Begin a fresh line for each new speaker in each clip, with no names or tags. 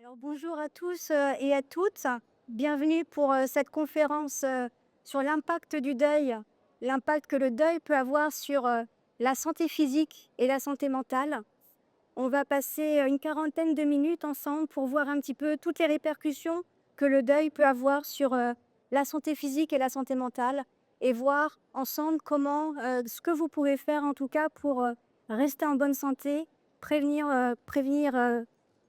Alors bonjour à tous et à toutes. Bienvenue pour cette conférence sur l'impact du deuil, l'impact que le deuil peut avoir sur la santé physique et la santé mentale. On va passer une quarantaine de minutes ensemble pour voir un petit peu toutes les répercussions que le deuil peut avoir sur la santé physique et la santé mentale et voir ensemble comment, ce que vous pouvez faire en tout cas pour rester en bonne santé, prévenir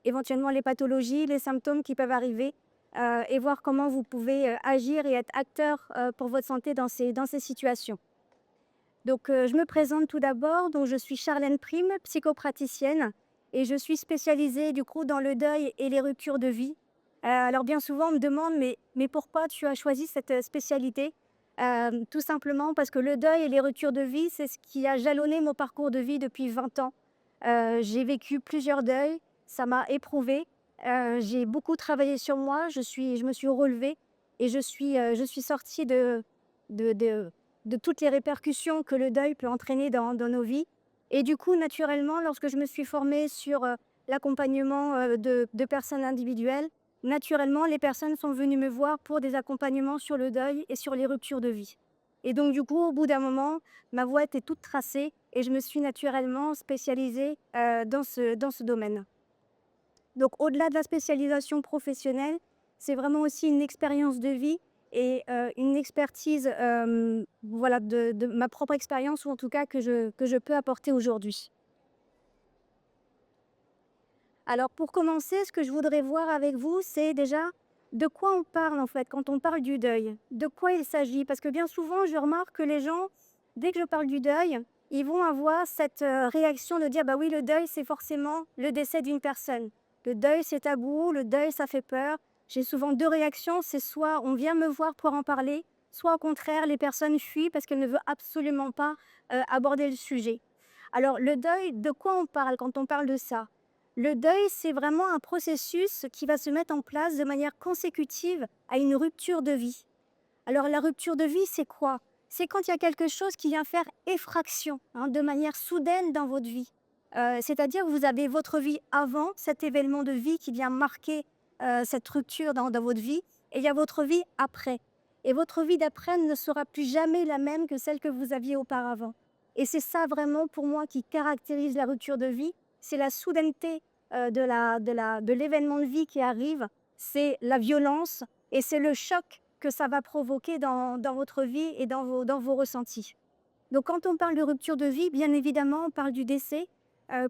éventuellement les pathologies, les symptômes qui peuvent arriver et voir comment vous pouvez agir et être acteur pour votre santé dans ces situations. Donc, je me présente tout d'abord. Donc, je suis Charlène Prime, psychopraticienne et je suis spécialisée du coup dans le deuil et les ruptures de vie. Alors bien souvent on me demande: «Mais pourquoi tu as choisi cette, spécialité?» Tout simplement parce que le deuil et les ruptures de vie, c'est ce qui a jalonné mon parcours de vie depuis 20 ans. J'ai vécu plusieurs deuils, ça m'a éprouvée, j'ai beaucoup travaillé sur moi, je me suis relevée et je suis sortie de de de toutes les répercussions que le deuil peut entraîner dans nos vies. Et du coup, naturellement, lorsque je me suis formée sur l'accompagnement de personnes individuelles, naturellement, les personnes sont venues me voir pour des accompagnements sur le deuil et sur les ruptures de vie. Et donc, du coup, au bout d'un moment, ma voie était toute tracée et je me suis naturellement spécialisée dans ce domaine. Donc au-delà de la spécialisation professionnelle, c'est vraiment aussi une expérience de vie et une expertise, voilà, de ma propre expérience ou en tout cas que je peux apporter aujourd'hui. Alors pour commencer, ce que je voudrais voir avec vous, c'est déjà de quoi on parle en fait quand on parle du deuil? De quoi il s'agit? Parce que bien souvent, je remarque que les gens, dès que je parle du deuil, ils vont avoir cette réaction de dire: bah oui, le deuil, c'est forcément le décès d'une personne. Le deuil, c'est tabou, le deuil, ça fait peur. J'ai souvent deux réactions, c'est soit on vient me voir pour en parler, soit au contraire, les personnes fuient parce qu'elles ne veulent absolument pas aborder le sujet. Alors le deuil, de quoi on parle quand on parle de ça? Le deuil, c'est vraiment un processus qui va se mettre en place de manière consécutive à une rupture de vie. Alors la rupture de vie, c'est quoi? C'est quand il y a quelque chose qui vient faire effraction, hein, de manière soudaine dans votre vie. C'est-à-dire que vous avez votre vie avant cet événement de vie qui vient marquer cette rupture dans votre vie, et il y a votre vie après. Et votre vie d'après ne sera plus jamais la même que celle que vous aviez auparavant. Et c'est ça vraiment pour moi qui caractérise la rupture de vie, c'est la soudaineté de l'événement de vie qui arrive, c'est la violence et c'est le choc que ça va provoquer dans votre vie et dans vos ressentis. Donc quand on parle de rupture de vie, bien évidemment, on parle du décès,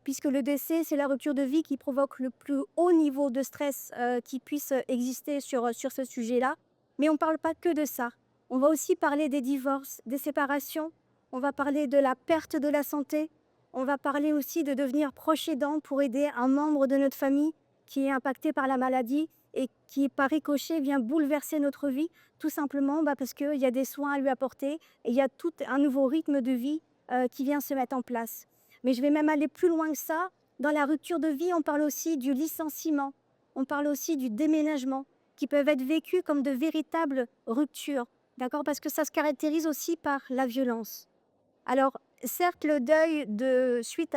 puisque le décès, c'est la rupture de vie qui provoque le plus haut niveau de stress, qui puisse exister sur ce sujet-là. Mais on ne parle pas que de ça. On va aussi parler des divorces, des séparations, on va parler de la perte de la santé, on va parler aussi de devenir proche aidant pour aider un membre de notre famille qui est impacté par la maladie et qui, par ricochet, vient bouleverser notre vie, tout simplement parce qu'il y a des soins à lui apporter et il y a tout un nouveau rythme de vie qui vient se mettre en place. Mais je vais même aller plus loin que ça. Dans la rupture de vie, on parle aussi du licenciement, on parle aussi du déménagement, qui peuvent être vécus comme de véritables ruptures, d'accord? Parce que ça se caractérise aussi par la violence. Alors, certes, le deuil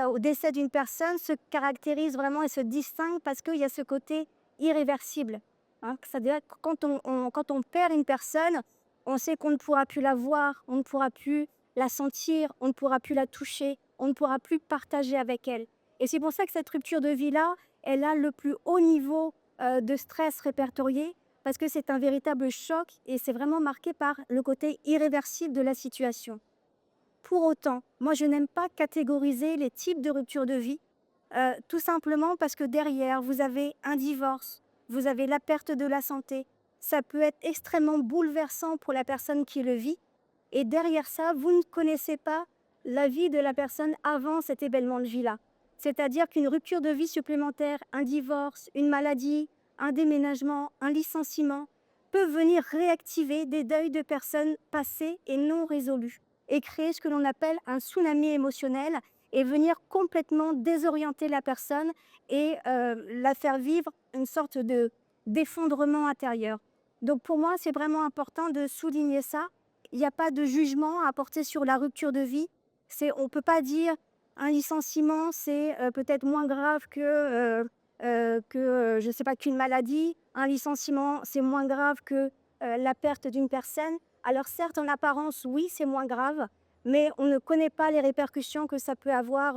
au décès d'une personne se caractérise vraiment et se distingue parce qu'il y a ce côté irréversible, hein. C'est-à-dire que quand on perd une personne, on sait qu'on ne pourra plus la voir, on ne pourra plus la sentir, on ne pourra plus la toucher, on ne pourra plus partager avec elle. Et c'est pour ça que cette rupture de vie-là, elle a le plus haut niveau de stress répertorié, parce que c'est un véritable choc et c'est vraiment marqué par le côté irréversible de la situation. Pour autant, moi, je n'aime pas catégoriser les types de ruptures de vie, tout simplement parce que derrière, vous avez un divorce, vous avez la perte de la santé. Ça peut être extrêmement bouleversant pour la personne qui le vit. Et derrière ça, vous ne connaissez pas la vie de la personne avant cet événement de vie-là. C'est-à-dire qu'une rupture de vie supplémentaire, un divorce, une maladie, un déménagement, un licenciement, peut venir réactiver des deuils de personnes passées et non résolues et créer ce que l'on appelle un tsunami émotionnel et venir complètement désorienter la personne et la faire vivre une sorte d'effondrement intérieur. Donc pour moi, c'est vraiment important de souligner ça. Il n'y a pas de jugement à porter sur la rupture de vie. On ne peut pas dire un licenciement, c'est peut-être moins grave que je ne sais pas, qu'une maladie, un licenciement, c'est moins grave que la perte d'une personne. Alors certes, en apparence, oui, c'est moins grave, mais on ne connaît pas les répercussions que ça peut avoir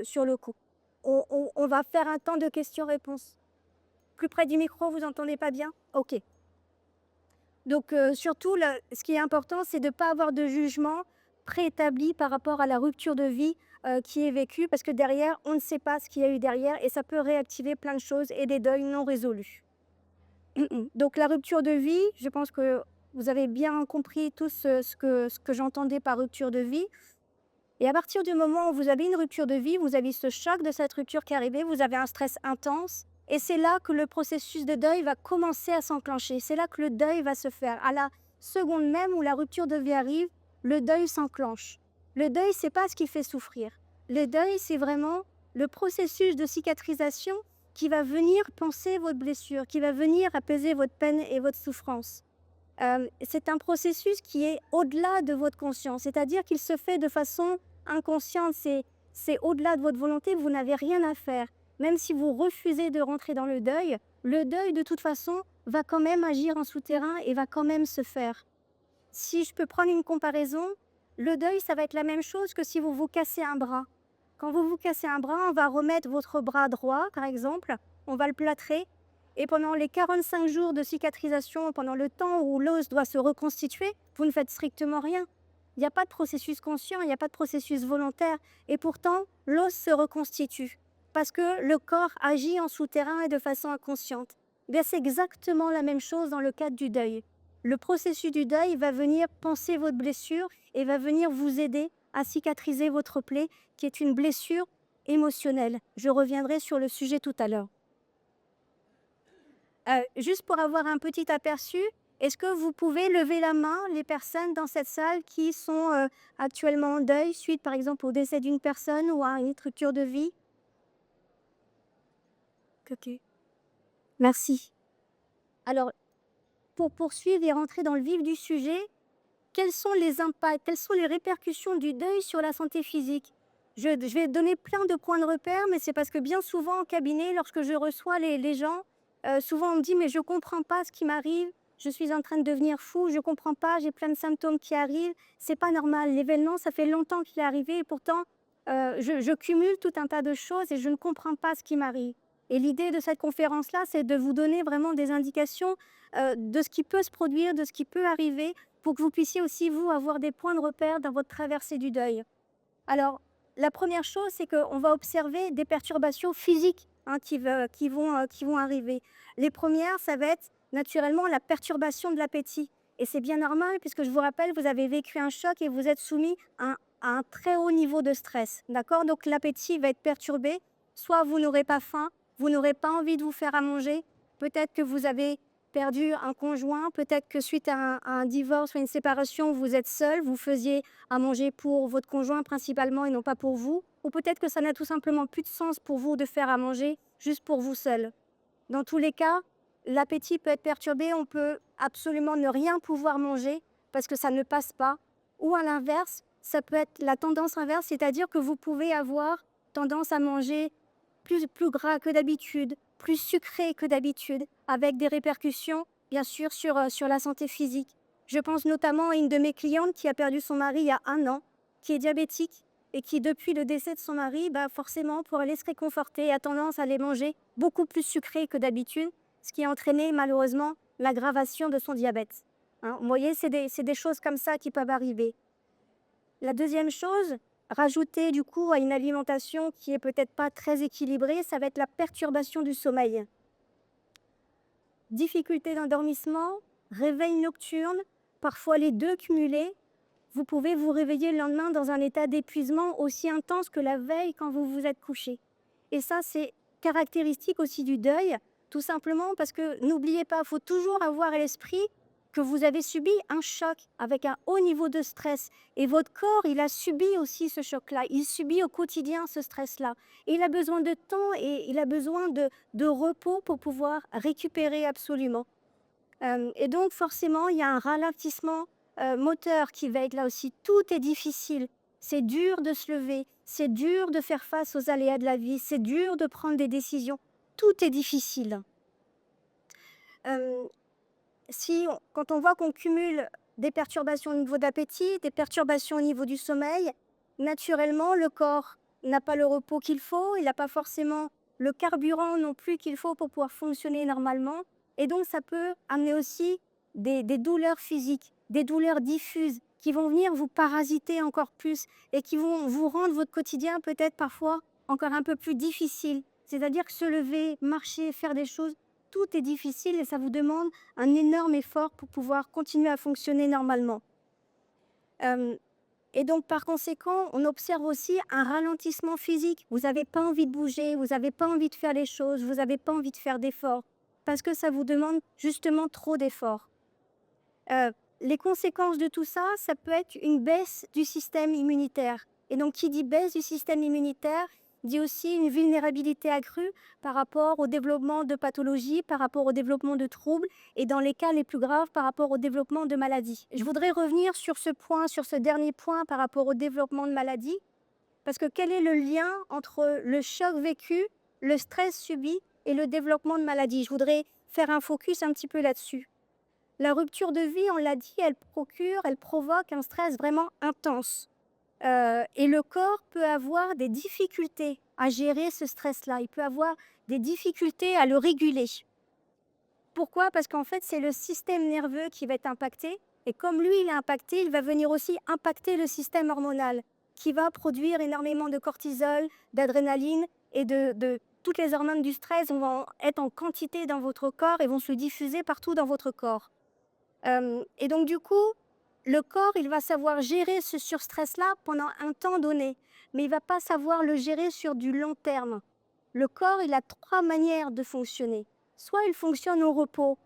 sur le coup. On va faire un temps de questions-réponses. Plus près du micro, vous entendez pas bien? OK. Donc surtout, ce qui est important, c'est de ne pas avoir de jugement préétabli par rapport à la rupture de vie qui est vécue, parce que derrière, on ne sait pas ce qu'il y a eu derrière et ça peut réactiver plein de choses et des deuils non résolus. Donc la rupture de vie, je pense que vous avez bien compris tout ce que j'entendais par rupture de vie. Et à partir du moment où vous avez une rupture de vie, vous avez ce choc de cette rupture qui est arrivée, vous avez un stress intense. Et c'est là que le processus de deuil va commencer à s'enclencher. C'est là que le deuil va se faire. À la seconde même où la rupture de vie arrive, le deuil s'enclenche. Le deuil, c'est pas ce qui fait souffrir. Le deuil, c'est vraiment le processus de cicatrisation qui va venir penser votre blessure, qui va venir apaiser votre peine et votre souffrance. C'est un processus qui est au-delà de votre conscience, c'est-à-dire qu'il se fait de façon inconsciente, c'est au-delà de votre volonté, vous n'avez rien à faire. Même si vous refusez de rentrer dans le deuil de toute façon va quand même agir en souterrain et va quand même se faire. Si je peux prendre une comparaison, le deuil, ça va être la même chose que si vous vous cassez un bras. Quand vous vous cassez un bras, on va remettre votre bras droit, par exemple, on va le plâtrer. Et pendant les 45 jours de cicatrisation, pendant le temps où l'os doit se reconstituer, vous ne faites strictement rien. Il n'y a pas de processus conscient, il n'y a pas de processus volontaire. Et pourtant, l'os se reconstitue parce que le corps agit en souterrain et de façon inconsciente. Bien, c'est exactement la même chose dans le cadre du deuil. Le processus du deuil va venir penser votre blessure et va venir vous aider à cicatriser votre plaie, qui est une blessure émotionnelle. Je reviendrai sur le sujet tout à l'heure. Juste pour avoir un petit aperçu, est-ce que vous pouvez lever la main, les personnes dans cette salle qui sont actuellement en deuil, suite par exemple au décès d'une personne ou à une rupture de vie? Ok, merci. Alors, pour poursuivre et rentrer dans le vif du sujet, quels sont les impacts, quelles sont les répercussions du deuil sur la santé physique? Je vais donner plein de points de repère, mais c'est parce que bien souvent en cabinet, lorsque je reçois les gens, souvent on me dit: «Mais je ne comprends pas ce qui m'arrive, je suis en train de devenir fou, je ne comprends pas, j'ai plein de symptômes qui arrivent, c'est pas normal. L'événement, ça fait longtemps qu'il est arrivé et pourtant, je cumule tout un tas de choses et je ne comprends pas ce qui m'arrive». Et l'idée de cette conférence-là, c'est de vous donner vraiment des indications, de ce qui peut se produire, de ce qui peut arriver pour que vous puissiez aussi, vous, avoir des points de repère dans votre traversée du deuil. Alors, la première chose, c'est qu'on va observer des perturbations physiques qui vont arriver. Les premières, ça va être naturellement la perturbation de l'appétit. Et c'est bien normal, puisque je vous rappelle, vous avez vécu un choc et vous êtes soumis à un très haut niveau de stress. D'accord? Donc l'appétit va être perturbé. Soit vous n'aurez pas faim, vous n'aurez pas envie de vous faire à manger. Peut-être que vous avez perdu un conjoint, peut-être que suite à un divorce ou une séparation, vous êtes seul, vous faisiez à manger pour votre conjoint principalement et non pas pour vous. Ou peut-être que ça n'a tout simplement plus de sens pour vous de faire à manger juste pour vous seul. Dans tous les cas, l'appétit peut être perturbé, on peut absolument ne rien pouvoir manger parce que ça ne passe pas. Ou à l'inverse, ça peut être la tendance inverse, c'est-à-dire que vous pouvez avoir tendance à manger plus gras que d'habitude, plus sucré que d'habitude, avec des répercussions, bien sûr, sur la santé physique. Je pense notamment à une de mes clientes qui a perdu son mari il y a 1 an, qui est diabétique et qui, depuis le décès de son mari, forcément, pour aller se réconforter, a tendance à aller manger beaucoup plus sucré que d'habitude, ce qui a entraîné malheureusement l'aggravation de son diabète. Hein, vous voyez, c'est des choses comme ça qui peuvent arriver. La deuxième chose, rajouter du coup à une alimentation qui est peut-être pas très équilibrée, ça va être la perturbation du sommeil. Difficulté d'endormissement, réveil nocturne, parfois les deux cumulés. Vous pouvez vous réveiller le lendemain dans un état d'épuisement aussi intense que la veille quand vous vous êtes couché. Et ça, c'est caractéristique aussi du deuil, tout simplement parce que n'oubliez pas, il faut toujours avoir à l'esprit que vous avez subi un choc avec un haut niveau de stress. Et votre corps, il a subi aussi ce choc-là. Il subit au quotidien ce stress-là. Et il a besoin de temps et il a besoin de repos pour pouvoir récupérer absolument. Et donc, forcément, il y a un ralentissement moteur qui va être là aussi. Tout est difficile. C'est dur de se lever. c'est dur de faire face aux aléas de la vie, c'est dur de prendre des décisions. Tout est difficile. Euh, Quand on voit qu'on cumule des perturbations au niveau d'appétit, des perturbations au niveau du sommeil, naturellement, le corps n'a pas le repos qu'il faut, il n'a pas forcément le carburant non plus qu'il faut pour pouvoir fonctionner normalement. Et donc, ça peut amener aussi des douleurs physiques, des douleurs diffuses qui vont venir vous parasiter encore plus et qui vont vous rendre votre quotidien peut-être parfois encore un peu plus difficile. C'est-à-dire que se lever, marcher, faire des choses, tout est difficile et ça vous demande un énorme effort pour pouvoir continuer à fonctionner normalement. Et donc, par conséquent, on observe aussi un ralentissement physique. Vous n'avez pas envie de bouger, vous n'avez pas envie de faire les choses, vous n'avez pas envie de faire d'efforts parce que ça vous demande justement trop d'efforts. Les conséquences de tout ça, ça peut être une baisse du système immunitaire. Et donc, qui dit baisse du système immunitaire, dit aussi une vulnérabilité accrue par rapport au développement de pathologies, par rapport au développement de troubles et dans les cas les plus graves, par rapport au développement de maladies. Je voudrais revenir sur ce point, sur ce dernier point par rapport au développement de maladies, parce que quel est le lien entre le choc vécu, le stress subi et le développement de maladies? Je voudrais faire un focus un petit peu là-dessus. La rupture de vie, on l'a dit, elle provoque un stress vraiment intense. Et le corps peut avoir des difficultés à gérer ce stress-là. Il peut avoir des difficultés à le réguler. Pourquoi? Parce qu'en fait, c'est le système nerveux qui va être impacté. Et comme lui, il est impacté, il va venir aussi impacter le système hormonal, qui va produire énormément de cortisol, d'adrénaline et de toutes les hormones du stress vont être en quantité dans votre corps et vont se diffuser partout dans votre corps. Et donc, du coup, le corps, il va savoir gérer ce surstress-là pendant un temps donné, mais il ne va pas savoir le gérer sur du long terme. Le corps, il a 3 manières de fonctionner. Soit il fonctionne au repos,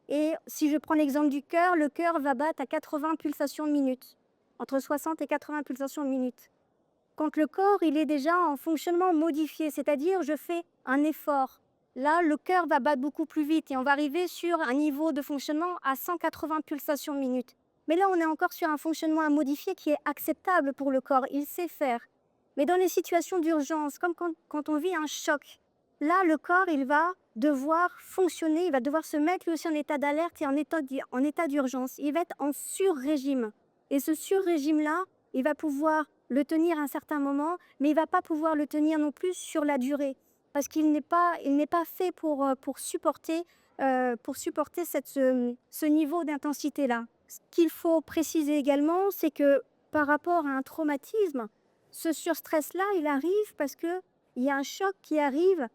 et si je prends l'exemple du cœur, le cœur va battre à 80 pulsations minute, entre 60 et 80 pulsations minute. Quand le corps, il est déjà en fonctionnement modifié, c'est-à-dire je fais un effort, là, le cœur va battre beaucoup plus vite et on va arriver sur un niveau de fonctionnement à 180 pulsations minute. Mais là, on est encore sur un fonctionnement à modifier qui est acceptable pour le corps, il sait faire. Mais dans les situations d'urgence, comme quand on vit un choc, là, le corps, il va devoir fonctionner, il va devoir se mettre lui aussi en état d'alerte et en état d'urgence. Il va être en sur-régime. Et ce sur-régime-là, il va pouvoir le tenir un certain moment, mais il ne va pas pouvoir le tenir non plus sur la durée, parce qu'il n'est pas fait pour supporter ce niveau d'intensité-là. Ce qu'il faut préciser également, c'est que par rapport à un traumatisme, ce surstress-là, il arrive parce qu'il y a un choc qui arrive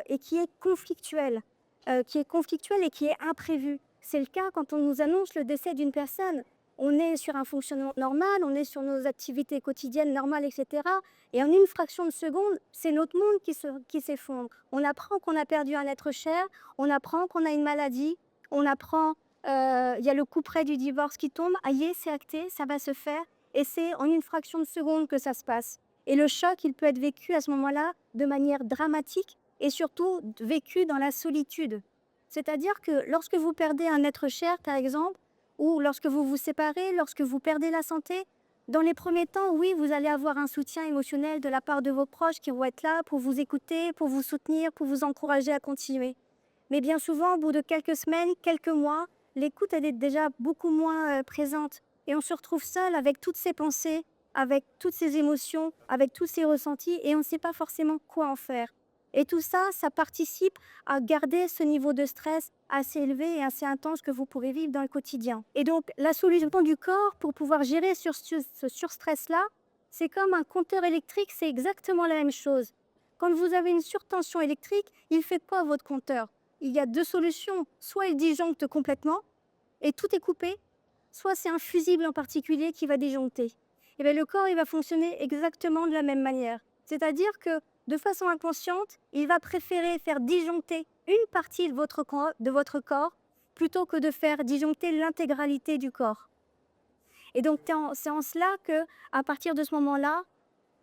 et qui est conflictuel et qui est imprévu. C'est le cas quand on nous annonce le décès d'une personne. On est sur un fonctionnement normal, on est sur nos activités quotidiennes normales, etc. Et en une fraction de seconde, c'est notre monde qui s'effondre. On apprend qu'on a perdu un être cher, on apprend qu'on a une maladie, on apprend il y a le coup près du divorce qui tombe, aïe, c'est acté, ça va se faire. Et c'est en une fraction de seconde que ça se passe. Et le choc, il peut être vécu à ce moment-là de manière dramatique et surtout vécu dans la solitude. C'est-à-dire que lorsque vous perdez un être cher, par exemple, ou lorsque vous vous séparez, lorsque vous perdez la santé, dans les premiers temps, oui, vous allez avoir un soutien émotionnel de la part de vos proches qui vont être là pour vous écouter, pour vous soutenir, pour vous encourager à continuer. Mais bien souvent, au bout de quelques semaines, quelques mois, l'écoute, elle est déjà beaucoup moins présente. Et on se retrouve seul avec toutes ces pensées, avec toutes ces émotions, avec tous ces ressentis, et on ne sait pas forcément quoi en faire. Et tout ça, ça participe à garder ce niveau de stress assez élevé et assez intense que vous pourrez vivre dans le quotidien. Et donc, la solution du corps pour pouvoir gérer ce surstress-là, c'est comme un compteur électrique, c'est exactement la même chose. Quand vous avez une surtension électrique, il fait quoi votre compteur? Il y a 2 solutions. Soit il disjoncte complètement et tout est coupé, soit c'est un fusible en particulier qui va disjoncter. Et bien, le corps, il va fonctionner exactement de la même manière. C'est-à-dire que de façon inconsciente, il va préférer faire disjoncter une partie de votre corps plutôt que de faire disjoncter l'intégralité du corps. Et donc, c'est en cela qu'à partir de ce moment-là,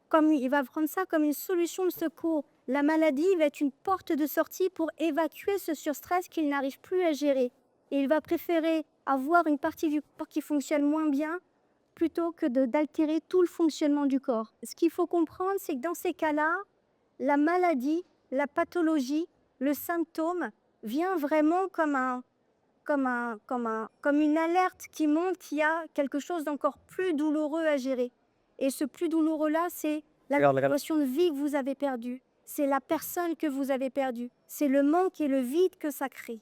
comme il va prendre ça comme une solution de secours, la maladie va être une porte de sortie pour évacuer ce surstress qu'il n'arrive plus à gérer. Et il va préférer avoir une partie du corps qui fonctionne moins bien plutôt que d'altérer tout le fonctionnement du corps. Ce qu'il faut comprendre, c'est que dans ces cas-là, la maladie, la pathologie, le symptôme vient vraiment comme une alerte qui montre qu'il y a quelque chose d'encore plus douloureux à gérer. Et ce plus douloureux-là, c'est la situation de vie que vous avez perdue. C'est la personne que vous avez perdue. C'est le manque et le vide que ça crée.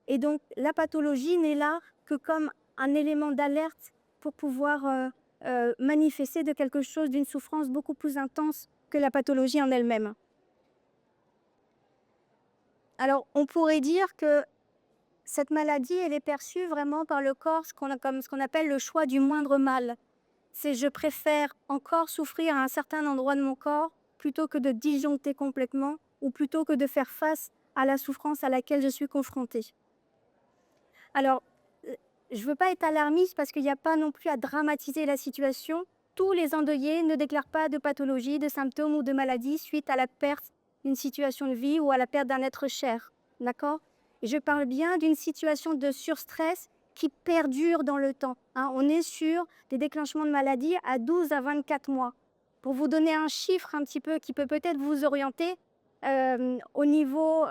Et donc, la pathologie n'est là que comme un élément d'alerte pour pouvoir manifester de quelque chose, d'une souffrance beaucoup plus intense que la pathologie en elle-même. Alors, on pourrait dire que cette maladie, elle est perçue vraiment par le corps comme ce qu'on appelle le choix du moindre mal. C'est je préfère encore souffrir à un certain endroit de mon corps plutôt que de disjoncter complètement ou plutôt que de faire face à la souffrance à laquelle je suis confrontée. Alors, je ne veux pas être alarmiste parce qu'il n'y a pas non plus à dramatiser la situation. Tous les endeuillés ne déclarent pas de pathologie, de symptômes ou de maladie suite à la perte d'une situation de vie ou à la perte d'un être cher. D'accord ? Et je parle bien d'une situation de surstress qui perdure dans le temps. On est sur des déclenchements de maladies à 12 à 24 mois. Pour vous donner un chiffre un petit peu qui peut peut-être vous orienter, au niveau,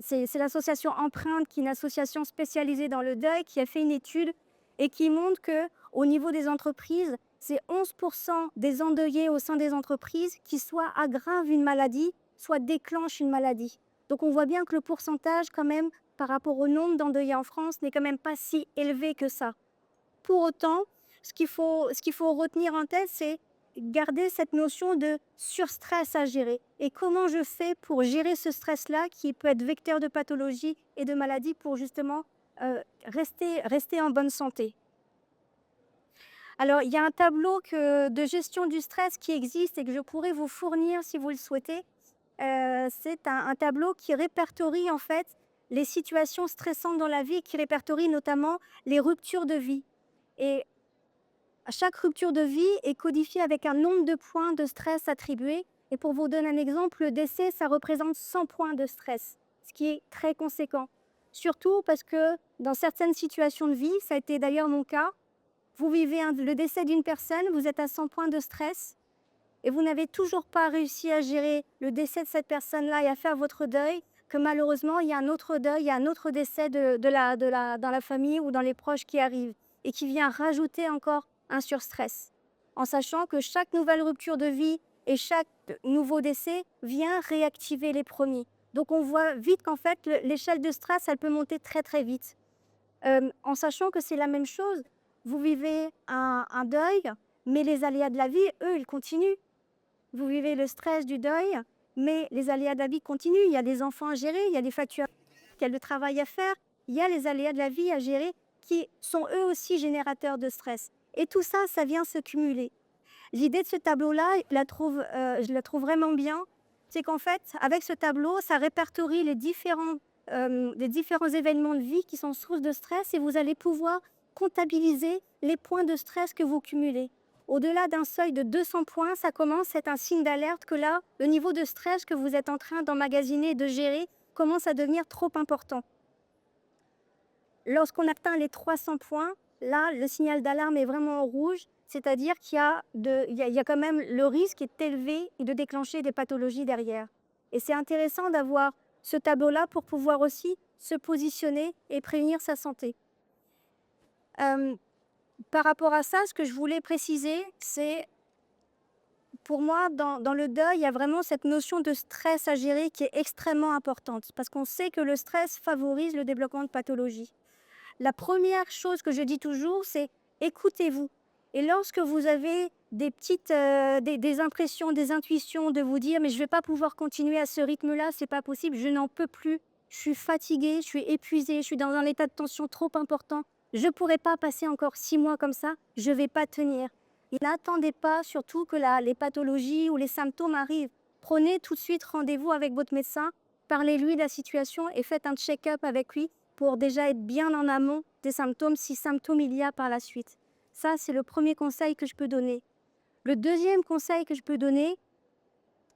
c'est l'association Empreinte, qui est une association spécialisée dans le deuil, qui a fait une étude et qui montre qu'au niveau des entreprises, c'est 11% des endeuillés au sein des entreprises qui soit aggravent une maladie, soit déclenchent une maladie. Donc on voit bien que le pourcentage quand même, par rapport au nombre d'endeuillés en France, n'est quand même pas si élevé que ça. Pour autant, ce qu'il faut retenir en tête, c'est garder cette notion de surstress à gérer. Et comment je fais pour gérer ce stress-là, qui peut être vecteur de pathologie et de maladie, pour justement rester en bonne santé. Alors, il y a un tableau de gestion du stress qui existe et que je pourrais vous fournir si vous le souhaitez. C'est un tableau qui répertorie en fait les situations stressantes dans la vie, qui répertorie notamment les ruptures de vie. Et chaque rupture de vie est codifiée avec un nombre de points de stress attribués. Et pour vous donner un exemple, le décès, ça représente 100 points de stress, ce qui est très conséquent. Surtout parce que dans certaines situations de vie, ça a été d'ailleurs mon cas, vous vivez le décès d'une personne, vous êtes à 100 points de stress et vous n'avez toujours pas réussi à gérer le décès de cette personne-là et à faire votre deuil, que malheureusement, il y a un autre deuil, il y a un autre décès dans la famille ou dans les proches qui arrivent et qui vient rajouter encore un surstress, en sachant que chaque nouvelle rupture de vie et chaque nouveau décès vient réactiver les premiers. Donc on voit vite qu'en fait, l'échelle de stress, elle peut monter très très vite. En sachant que c'est la même chose, vous vivez un deuil, mais les aléas de la vie, eux, ils continuent. Vous vivez le stress du deuil, mais les aléas de la vie continuent. Il y a des enfants à gérer, il y a des factures, il y a le travail à faire, il y a les aléas de la vie à gérer qui sont eux aussi générateurs de stress. Et tout ça, ça vient se cumuler. L'idée de ce tableau-là, je la trouve vraiment bien. C'est qu'en fait, avec ce tableau, ça répertorie les différents événements de vie qui sont source de stress et vous allez pouvoir comptabiliser les points de stress que vous cumulez. Au-delà d'un seuil de 200 points, ça commence à être un signe d'alerte que là, le niveau de stress que vous êtes en train d'emmagasiner et de gérer commence à devenir trop important. Lorsqu'on atteint les 300 points, là, le signal d'alarme est vraiment en rouge, c'est-à-dire qu'il y a quand même le risque est élevé de déclencher des pathologies derrière. Et c'est intéressant d'avoir ce tableau-là pour pouvoir aussi se positionner et prévenir sa santé. Par rapport à ça, ce que je voulais préciser, c'est pour moi, dans le deuil, il y a vraiment cette notion de stress à gérer qui est extrêmement importante parce qu'on sait que le stress favorise le développement de pathologies. La première chose que je dis toujours, c'est écoutez-vous. Et lorsque vous avez des impressions, des intuitions de vous dire mais je ne vais pas pouvoir continuer à ce rythme-là, c'est pas possible, je n'en peux plus, je suis fatiguée, je suis épuisée, je suis dans un état de tension trop important, je ne pourrai pas passer encore 6 mois comme ça, je ne vais pas tenir. Et n'attendez pas surtout que les pathologies ou les symptômes arrivent. Prenez tout de suite rendez-vous avec votre médecin, parlez-lui de la situation et faites un check-up avec lui pour déjà être bien en amont des symptômes, si symptômes il y a par la suite. Ça, c'est le premier conseil que je peux donner. Le deuxième conseil que je peux donner,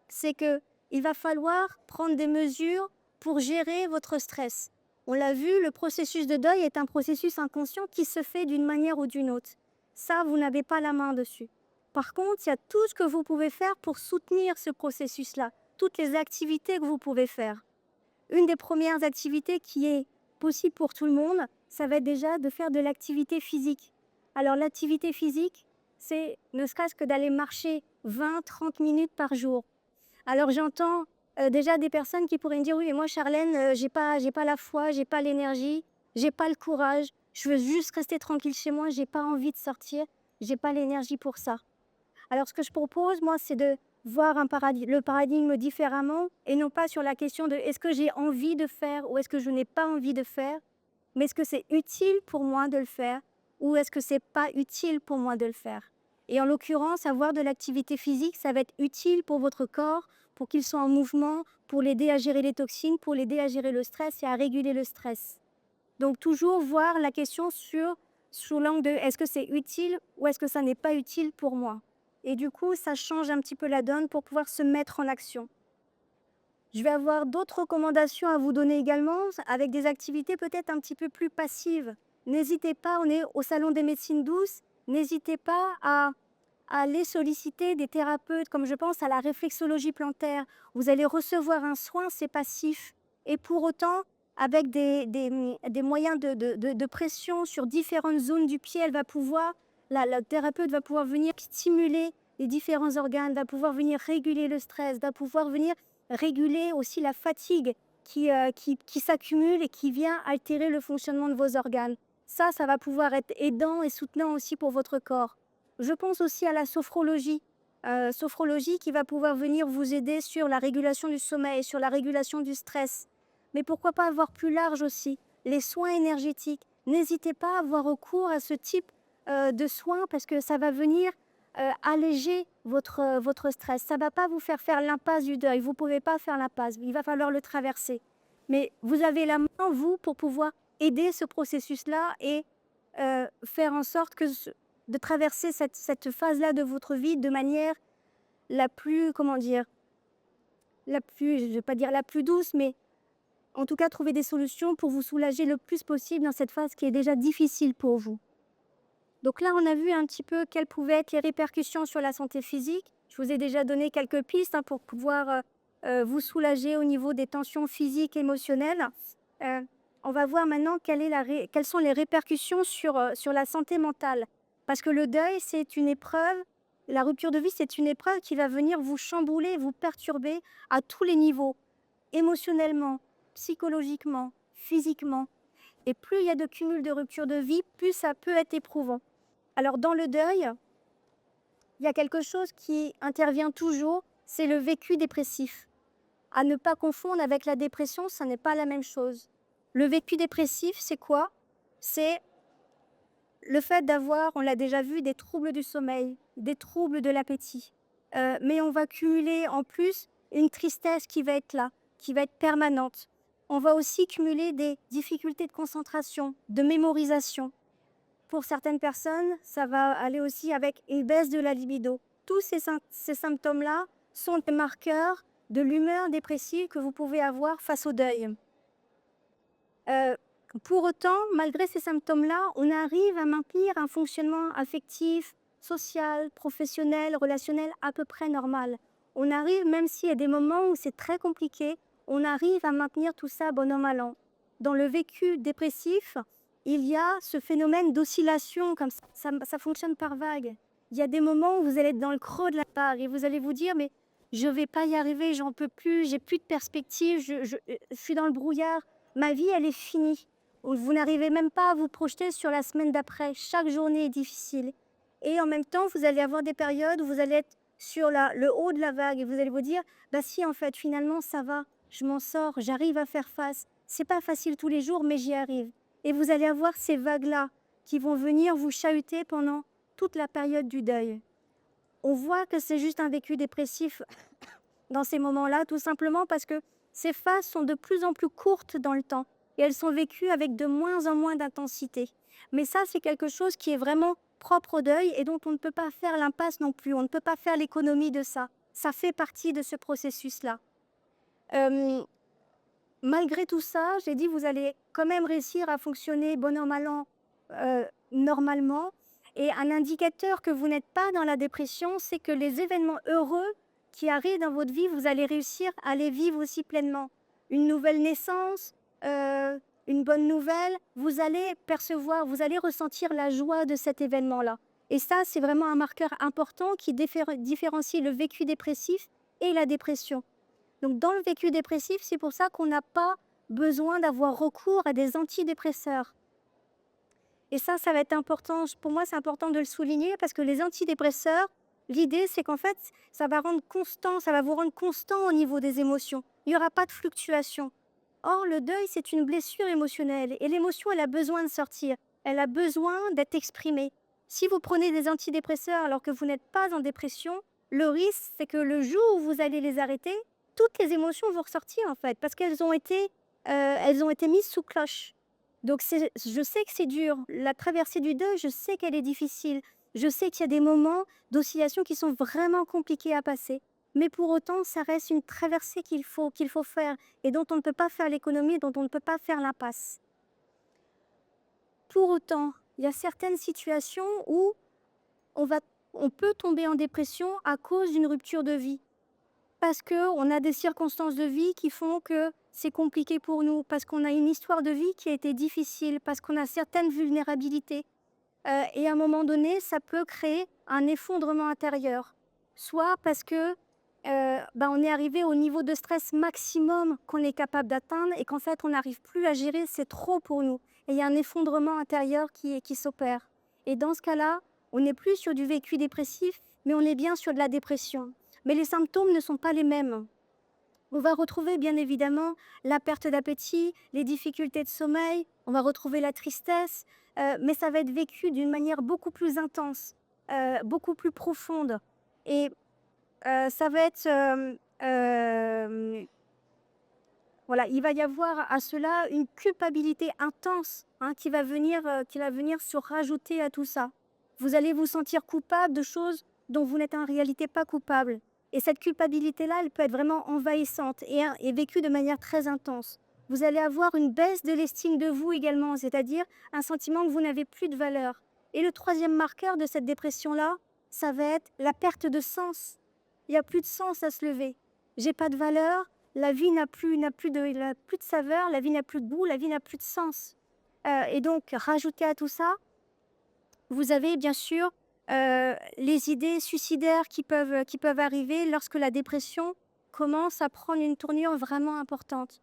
c'est qu'il va falloir prendre des mesures pour gérer votre stress. On l'a vu, le processus de deuil est un processus inconscient qui se fait d'une manière ou d'une autre. Ça, vous n'avez pas la main dessus. Par contre, il y a tout ce que vous pouvez faire pour soutenir ce processus-là, toutes les activités que vous pouvez faire. Une des premières activités qui est possible pour tout le monde, ça va être déjà de faire de l'activité physique. Alors l'activité physique, c'est ne serait-ce que d'aller marcher 20-30 minutes par jour. Alors j'entends déjà des personnes qui pourraient me dire: «Oui, mais moi Charlène, j'ai pas la foi, j'ai pas l'énergie, j'ai pas le courage, je veux juste rester tranquille chez moi, j'ai pas envie de sortir, j'ai pas l'énergie pour ça». Alors ce que je propose, moi, c'est de voir le paradigme différemment et non pas sur la question de: «Est-ce que j'ai envie de faire ou est-ce que je n'ai pas envie de faire?» mais est-ce que c'est utile pour moi de le faire ou est-ce que c'est pas utile pour moi de le faire? Et en l'occurrence, avoir de l'activité physique, ça va être utile pour votre corps, pour qu'il soit en mouvement, pour l'aider à gérer les toxines, pour l'aider à gérer le stress et à réguler le stress. Donc toujours voir la question sous l'angle de: est-ce que c'est utile ou est-ce que ça n'est pas utile pour moi? Et du coup, ça change un petit peu la donne pour pouvoir se mettre en action. Je vais avoir d'autres recommandations à vous donner également, avec des activités peut-être un petit peu plus passives. N'hésitez pas, on est au Salon des médecines douces, n'hésitez pas à aller solliciter des thérapeutes, comme je pense à la réflexologie plantaire. Vous allez recevoir un soin, c'est passif. Et pour autant, avec des moyens de pression sur différentes zones du pied, la thérapeute va pouvoir venir stimuler les différents organes, va pouvoir venir réguler le stress, va pouvoir venir réguler aussi la fatigue qui s'accumule et qui vient altérer le fonctionnement de vos organes. Ça va pouvoir être aidant et soutenant aussi pour votre corps. Je pense aussi à la sophrologie qui va pouvoir venir vous aider sur la régulation du sommeil, sur la régulation du stress. Mais pourquoi pas avoir plus large aussi, les soins énergétiques. N'hésitez pas à avoir recours à ce type de soins parce que ça va venir alléger votre stress. Ça ne va pas vous faire l'impasse du deuil. Vous ne pouvez pas faire l'impasse, il va falloir le traverser. Mais vous avez la main, vous, pour pouvoir aider ce processus-là et faire en sorte de traverser cette phase-là de votre vie de manière la plus, comment dire, je ne vais pas dire la plus douce, mais en tout cas trouver des solutions pour vous soulager le plus possible dans cette phase qui est déjà difficile pour vous. Donc là, on a vu un petit peu quelles pouvaient être les répercussions sur la santé physique. Je vous ai déjà donné quelques pistes pour pouvoir vous soulager au niveau des tensions physiques et émotionnelles. Euh, on va voir maintenant quelles sont les répercussions sur la santé mentale. Parce que le deuil, c'est une épreuve, la rupture de vie, c'est une épreuve qui va venir vous chambouler, vous perturber à tous les niveaux, émotionnellement, psychologiquement, physiquement. Et plus il y a de cumul de rupture de vie, plus ça peut être éprouvant. Alors dans le deuil, il y a quelque chose qui intervient toujours, c'est le vécu dépressif. À ne pas confondre avec la dépression, ça n'est pas la même chose. Le vécu dépressif, c'est quoi? C'est le fait d'avoir, on l'a déjà vu, des troubles du sommeil, des troubles de l'appétit. Mais on va cumuler en plus une tristesse qui va être là, qui va être permanente. On va aussi cumuler des difficultés de concentration, de mémorisation. Pour certaines personnes, ça va aller aussi avec une baisse de la libido. Tous ces symptômes-là sont des marqueurs de l'humeur dépressive que vous pouvez avoir face au deuil. Pour autant, malgré ces symptômes-là, on arrive à maintenir un fonctionnement affectif, social, professionnel, relationnel à peu près normal. On arrive, même s'il y a des moments où c'est très compliqué, on arrive à maintenir tout ça bon an mal an. Dans le vécu dépressif, il y a ce phénomène d'oscillation, comme ça fonctionne par vagues. Il y a des moments où vous allez être dans le creux de la vague et vous allez vous dire, mais je ne vais pas y arriver, j'en peux plus, j'ai plus de perspective, je suis dans le brouillard, ma vie, elle est finie. Vous n'arrivez même pas à vous projeter sur la semaine d'après. Chaque journée est difficile. Et en même temps, vous allez avoir des périodes où vous allez être sur le haut de la vague et vous allez vous dire, bah si, en fait, finalement, ça va, je m'en sors, j'arrive à faire face. C'est pas facile tous les jours, mais j'y arrive. Et vous allez avoir ces vagues-là qui vont venir vous chahuter pendant toute la période du deuil. On voit que c'est juste un vécu dépressif dans ces moments-là, tout simplement parce que ces phases sont de plus en plus courtes dans le temps et elles sont vécues avec de moins en moins d'intensité. Mais ça, c'est quelque chose qui est vraiment propre au deuil et dont on ne peut pas faire l'impasse non plus. On ne peut pas faire l'économie de ça. Ça fait partie de ce processus-là. Malgré tout ça, j'ai dit, vous allez quand même réussir à fonctionner bon an, mal an, normalement. Et un indicateur que vous n'êtes pas dans la dépression, c'est que les événements heureux qui arrivent dans votre vie, vous allez réussir à les vivre aussi pleinement. Une nouvelle naissance, une bonne nouvelle, vous allez percevoir, vous allez ressentir la joie de cet événement-là. Et ça, c'est vraiment un marqueur important qui différencie le vécu dépressif et la dépression. Donc dans le vécu dépressif, c'est pour ça qu'on n'a pas besoin d'avoir recours à des antidépresseurs. Et ça va être important. Pour moi, c'est important de le souligner parce que les antidépresseurs, l'idée, c'est qu'en fait, ça va vous rendre constant au niveau des émotions. Il n'y aura pas de fluctuation. Or, le deuil, c'est une blessure émotionnelle et l'émotion, elle a besoin de sortir. Elle a besoin d'être exprimée. Si vous prenez des antidépresseurs alors que vous n'êtes pas en dépression, le risque, c'est que le jour où vous allez les arrêter, toutes les émotions vont ressortir en fait parce qu'elles ont été mises sous cloche. Donc, je sais que c'est dur. La traversée du deuil, je sais qu'elle est difficile. Je sais qu'il y a des moments d'oscillation qui sont vraiment compliqués à passer. Mais pour autant, ça reste une traversée qu'il faut faire et dont on ne peut pas faire l'économie, dont on ne peut pas faire l'impasse. Pour autant, il y a certaines situations où on peut tomber en dépression à cause d'une rupture de vie. Parce qu'on a des circonstances de vie qui font que c'est compliqué pour nous, parce qu'on a une histoire de vie qui a été difficile, parce qu'on a certaines vulnérabilités. Et à un moment donné, ça peut créer un effondrement intérieur. Soit parce que on est arrivé au niveau de stress maximum qu'on est capable d'atteindre et qu'en fait, on n'arrive plus à gérer, c'est trop pour nous. Et il y a un effondrement intérieur qui s'opère. Et dans ce cas-là, on n'est plus sur du vécu dépressif, mais on est bien sur de la dépression. Mais les symptômes ne sont pas les mêmes. On va retrouver bien évidemment la perte d'appétit, les difficultés de sommeil, on va retrouver la tristesse, mais ça va être vécu d'une manière beaucoup plus intense, beaucoup plus profonde. Et ça va être... voilà, il va y avoir à cela une culpabilité intense qui va venir se rajouter à tout ça. Vous allez vous sentir coupable de choses dont vous n'êtes en réalité pas coupable. Et cette culpabilité-là, elle peut être vraiment envahissante et vécue de manière très intense. Vous allez avoir une baisse de l'estime de vous également, c'est-à-dire un sentiment que vous n'avez plus de valeur. Et le troisième marqueur de cette dépression-là, ça va être la perte de sens. Il n'y a plus de sens à se lever. J'ai pas de valeur, la vie n'a plus de saveur, la vie n'a plus de goût, la vie n'a plus de sens. Et donc, rajouté à tout ça, vous avez bien sûr les idées suicidaires qui peuvent arriver lorsque la dépression commence à prendre une tournure vraiment importante.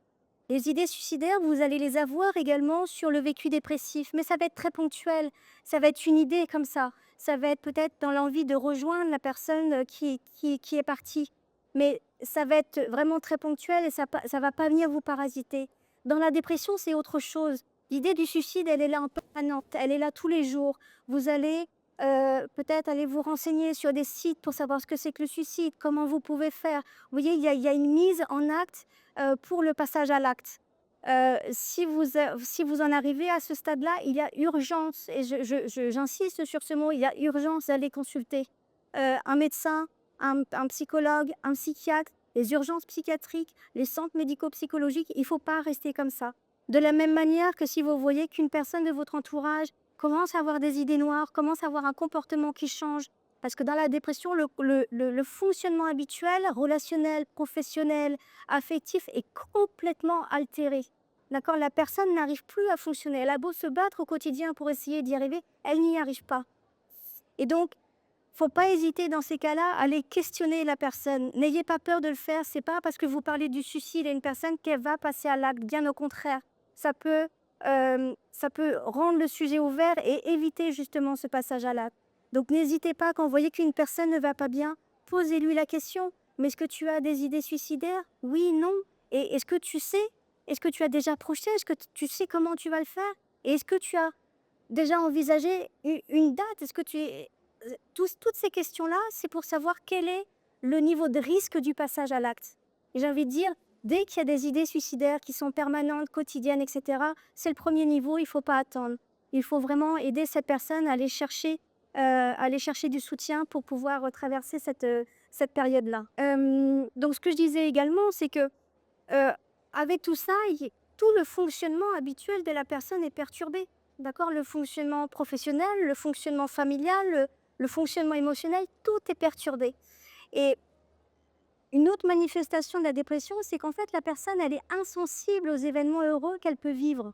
Les idées suicidaires, vous allez les avoir également sur le vécu dépressif, mais ça va être très ponctuel, ça va être une idée comme ça. Ça va être peut-être dans l'envie de rejoindre la personne qui est partie. Mais ça va être vraiment très ponctuel et ça ne va pas venir vous parasiter. Dans la dépression, c'est autre chose. L'idée du suicide, elle est là en permanence, elle est là tous les jours. Vous allez peut-être aller vous renseigner sur des sites pour savoir ce que c'est que le suicide, comment vous pouvez faire. Vous voyez, il y a une mise en acte pour le passage à l'acte. Si vous en arrivez à ce stade-là, il y a urgence, et j'insiste sur ce mot, il y a urgence d'aller consulter un médecin, un psychologue, un psychiatre, les urgences psychiatriques, les centres médico-psychologiques. Il ne faut pas rester comme ça. De la même manière que si vous voyez qu'une personne de votre entourage commence à avoir des idées noires, commence à avoir un comportement qui change, parce que dans la dépression, le fonctionnement habituel, relationnel, professionnel, affectif est complètement altéré. D'accord? La personne n'arrive plus à fonctionner. Elle a beau se battre au quotidien pour essayer d'y arriver, elle n'y arrive pas. Et donc, il ne faut pas hésiter dans ces cas-là à aller questionner la personne. N'ayez pas peur de le faire. Ce n'est pas parce que vous parlez du suicide à une personne qu'elle va passer à l'acte. Bien au contraire. Ça peut rendre le sujet ouvert et éviter justement ce passage à l'acte. Donc n'hésitez pas, quand vous voyez qu'une personne ne va pas bien, posez-lui la question. Mais est-ce que tu as des idées suicidaires? Oui, non. Et est-ce que tu sais? Est-ce que tu as déjà projeté? Est-ce que tu sais comment tu vas le faire? Et est-ce que tu as déjà envisagé une date? Est-ce que toutes ces questions-là, c'est pour savoir quel est le niveau de risque du passage à l'acte. Et j'ai envie de dire, dès qu'il y a des idées suicidaires qui sont permanentes, quotidiennes, etc., c'est le premier niveau, il ne faut pas attendre. Il faut vraiment aider cette personne à aller chercher du soutien pour pouvoir traverser cette période-là. Donc ce que je disais également, c'est que avec tout ça, tout le fonctionnement habituel de la personne est perturbé. d'accord? Le fonctionnement professionnel, le fonctionnement familial, le fonctionnement émotionnel, tout est perturbé. Et une autre manifestation de la dépression, c'est qu'en fait, la personne, elle est insensible aux événements heureux qu'elle peut vivre.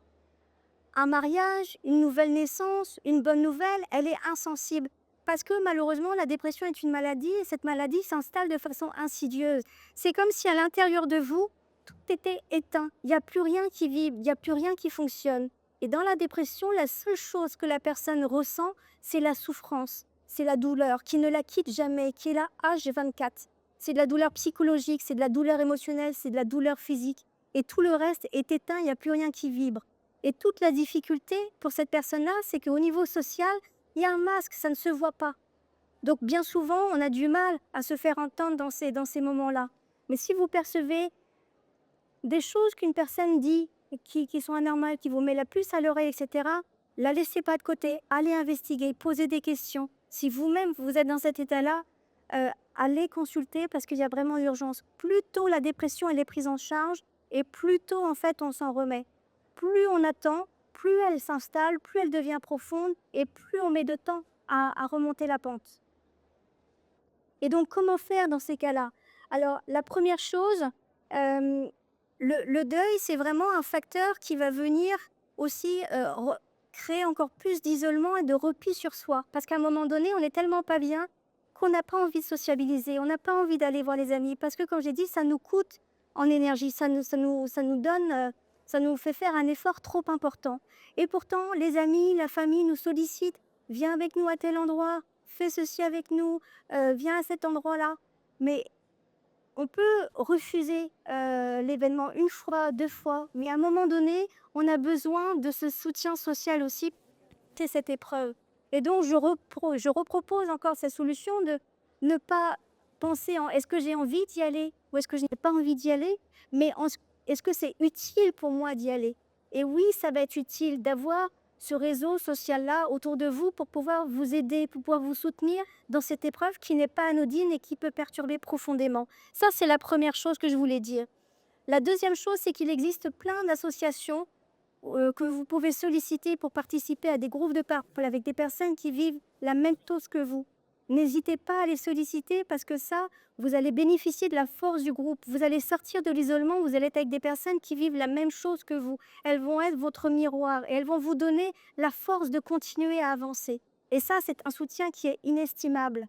Un mariage, une nouvelle naissance, une bonne nouvelle, elle est insensible. Parce que malheureusement, la dépression est une maladie et cette maladie s'installe de façon insidieuse. C'est comme si à l'intérieur de vous, tout était éteint. Il n'y a plus rien qui vibre, il n'y a plus rien qui fonctionne. Et dans la dépression, la seule chose que la personne ressent, c'est la souffrance, c'est la douleur qui ne la quitte jamais, qui est là H24. C'est de la douleur psychologique, c'est de la douleur émotionnelle, c'est de la douleur physique. Et tout le reste est éteint, il n'y a plus rien qui vibre. Et toute la difficulté pour cette personne-là, c'est qu'au niveau social, il y a un masque, ça ne se voit pas. Donc bien souvent, on a du mal à se faire entendre dans ces moments-là. Mais si vous percevez des choses qu'une personne dit et qui sont anormales, qui vous met la puce à l'oreille, etc., la laissez pas de côté, allez investiguer, posez des questions. Si vous-même, vous êtes dans cet état-là, allez consulter parce qu'il y a vraiment urgence. Plus tôt la dépression elle est prise en charge et plus tôt en fait on s'en remet. Plus on attend, plus elle s'installe, plus elle devient profonde et plus on met de temps à remonter la pente. Et donc, comment faire dans ces cas-là? Alors, la première chose, le deuil, c'est vraiment un facteur qui va venir aussi créer encore plus d'isolement et de repli sur soi. Parce qu'à un moment donné, on est tellement pas bien qu'on n'a pas envie de sociabiliser, on n'a pas envie d'aller voir les amis. Parce que, comme j'ai dit, ça nous coûte en énergie, ça nous donne, ça nous fait faire un effort trop important. Et pourtant, les amis, la famille nous sollicitent. Viens avec nous à tel endroit, fais ceci avec nous, viens à cet endroit-là. Mais on peut refuser l'événement une fois, deux fois, mais à un moment donné, on a besoin de ce soutien social aussi pour passer cette épreuve. Et donc, je repropose encore cette solution de ne pas penser en est-ce que j'ai envie d'y aller ou est-ce que je n'ai pas envie d'y aller, mais est-ce que c'est utile pour moi d'y aller? Et oui, ça va être utile d'avoir ce réseau social-là autour de vous pour pouvoir vous aider, pour pouvoir vous soutenir dans cette épreuve qui n'est pas anodine et qui peut perturber profondément. Ça, c'est la première chose que je voulais dire. La deuxième chose, c'est qu'il existe plein d'associations que vous pouvez solliciter pour participer à des groupes de parole avec des personnes qui vivent la même chose que vous. N'hésitez pas à les solliciter parce que ça, vous allez bénéficier de la force du groupe. Vous allez sortir de l'isolement, vous allez être avec des personnes qui vivent la même chose que vous. Elles vont être votre miroir et elles vont vous donner la force de continuer à avancer. Et ça, c'est un soutien qui est inestimable.